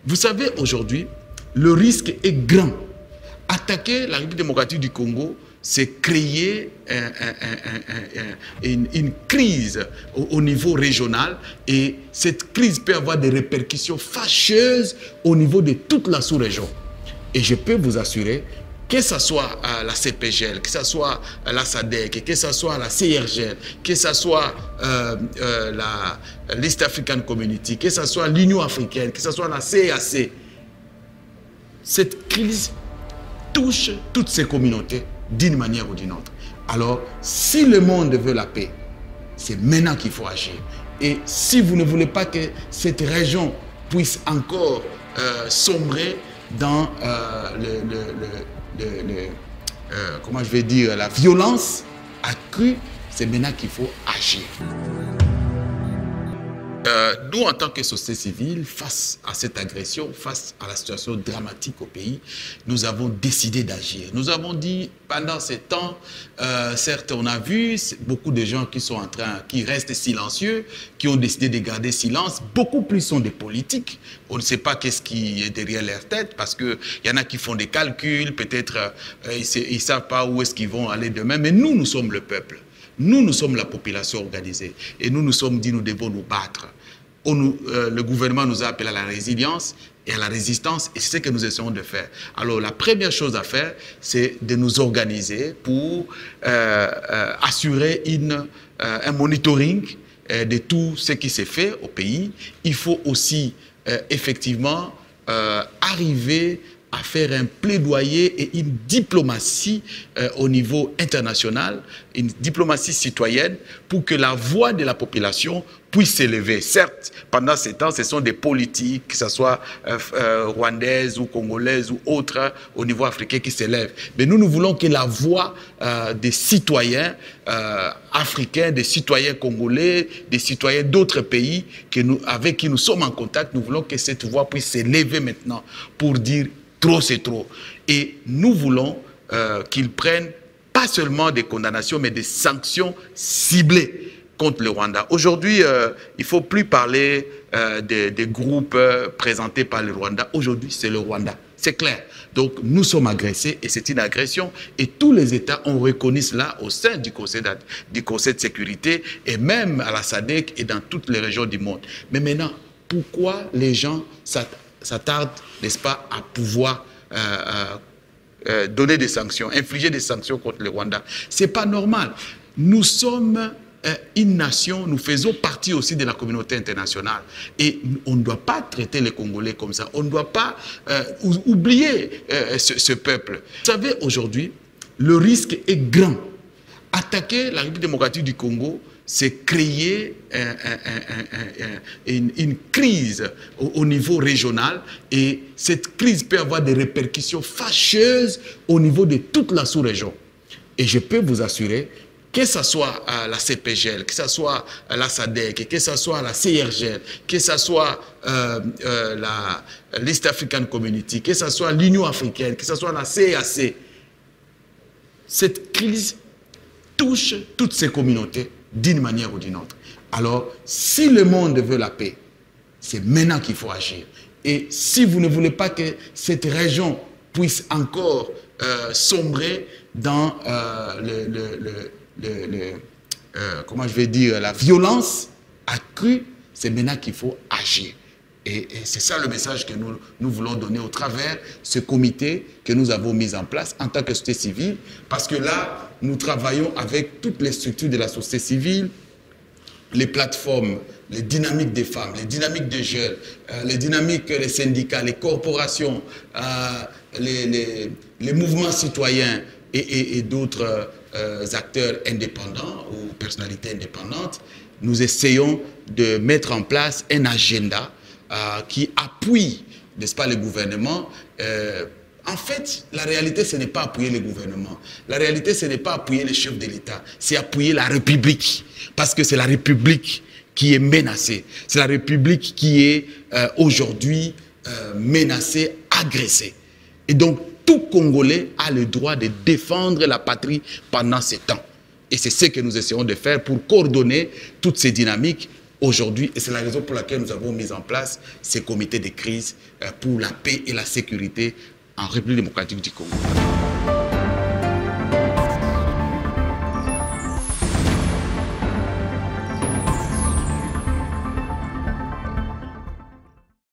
Vous savez, aujourd'hui, le risque est grand. Attaquer la République démocratique du Congo, c'est créer une crise au niveau régional, et cette crise peut avoir des répercussions fâcheuses au niveau de toute la sous-région. Et je peux vous assurer que ce soit la CPGL, que ce soit la SADC, que ce soit la CIRGL, que ce soit l'East African Community, que ce soit l'Union africaine, que ce soit la CAC, cette crise touche toutes ces communautés d'une manière ou d'une autre. Alors, si le monde veut la paix, c'est maintenant qu'il faut agir. Et si vous ne voulez pas que cette région puisse encore sombrer dans comment je vais dire, la violence accrue, c'est maintenant qu'il faut agir. Nous, en tant que société civile, face à cette agression, face à la situation dramatique au pays, nous avons décidé d'agir. Nous avons dit, pendant ces temps, certes, on a vu beaucoup de gens qui restent silencieux, qui ont décidé de garder silence. Beaucoup plus sont des politiques. On ne sait pas qu'est-ce qui est derrière leur tête, parce qu'il y en a qui font des calculs, peut-être ils ne savent pas où est-ce qu'ils vont aller demain. Mais nous, nous sommes le peuple. Nous sommes la population organisée. Et nous nous sommes dit, nous devons nous battre. Le gouvernement nous a appelé à la résilience et à la résistance, et c'est ce que nous essayons de faire. Alors, la première chose à faire, c'est de nous organiser pour assurer un monitoring de tout ce qui s'est fait au pays. Il faut aussi, effectivement, arriver à faire un plaidoyer et une diplomatie au niveau international, une diplomatie citoyenne, pour que la voix de la population puisse s'élever. Certes, pendant ces temps, ce sont des politiques, que ce soit rwandaises ou congolaises ou autres au niveau africain qui s'élèvent. Mais nous voulons que la voix des citoyens africains, des citoyens congolais, des citoyens d'autres pays avec qui nous sommes en contact, nous voulons que cette voix puisse s'élever maintenant pour dire trop c'est trop. Et nous voulons qu'ils prennent pas seulement des condamnations, mais des sanctions ciblées contre le Rwanda. Aujourd'hui, il ne faut plus parler des groupes présentés par le Rwanda. Aujourd'hui, c'est le Rwanda. C'est clair. Donc, nous sommes agressés et c'est une agression. Et tous les États ont reconnu cela au sein du Conseil de sécurité et même à la SADC et dans toutes les régions du monde. Mais maintenant, pourquoi les gens s'attardent, n'est-ce pas, à pouvoir donner des sanctions, infliger des sanctions contre le Rwanda? Ce n'est pas normal. Nous sommes une nation, nous faisons partie aussi de la communauté internationale. Et on ne doit pas traiter les Congolais comme ça. On ne doit pas oublier ce peuple. Vous savez, aujourd'hui, le risque est grand. Attaquer la République démocratique du Congo, c'est créer une crise au niveau régional, et cette crise peut avoir des répercussions fâcheuses au niveau de toute la sous-région. Et je peux vous assurer que ce soit la CPGL, que ce soit la SADC, que ce soit la CIRGL, que ce soit l'East African Community, que ce soit l'Union africaine, que ce soit la CAC, cette crise touche toutes ces communautés d'une manière ou d'une autre. Alors, si le monde veut la paix, c'est maintenant qu'il faut agir. Et si vous ne voulez pas que cette région puisse encore sombrer dans comment je vais dire, la violence accrue, c'est maintenant qu'il faut agir. Et c'est ça le message que nous voulons donner au travers ce comité que nous avons mis en place en tant que société civile, parce que là, nous travaillons avec toutes les structures de la société civile, les plateformes, les dynamiques des femmes, les dynamiques des jeunes, les dynamiques des syndicats, les corporations, les mouvements citoyens et d'autres acteurs indépendants ou personnalités indépendantes. Nous essayons de mettre en place un agenda qui appuie, n'est-ce pas, le gouvernement. En fait, la réalité, ce n'est pas appuyer le gouvernement. La réalité, ce n'est pas appuyer les chefs de l'État. C'est appuyer la République. Parce que c'est la République qui est menacée. C'est la République qui est aujourd'hui menacée, agressée. Et donc, tout Congolais a le droit de défendre la patrie pendant ces temps. Et c'est ce que nous essayons de faire pour coordonner toutes ces dynamiques aujourd'hui, et c'est la raison pour laquelle nous avons mis en place ces comités de crise pour la paix et la sécurité en République démocratique du Congo.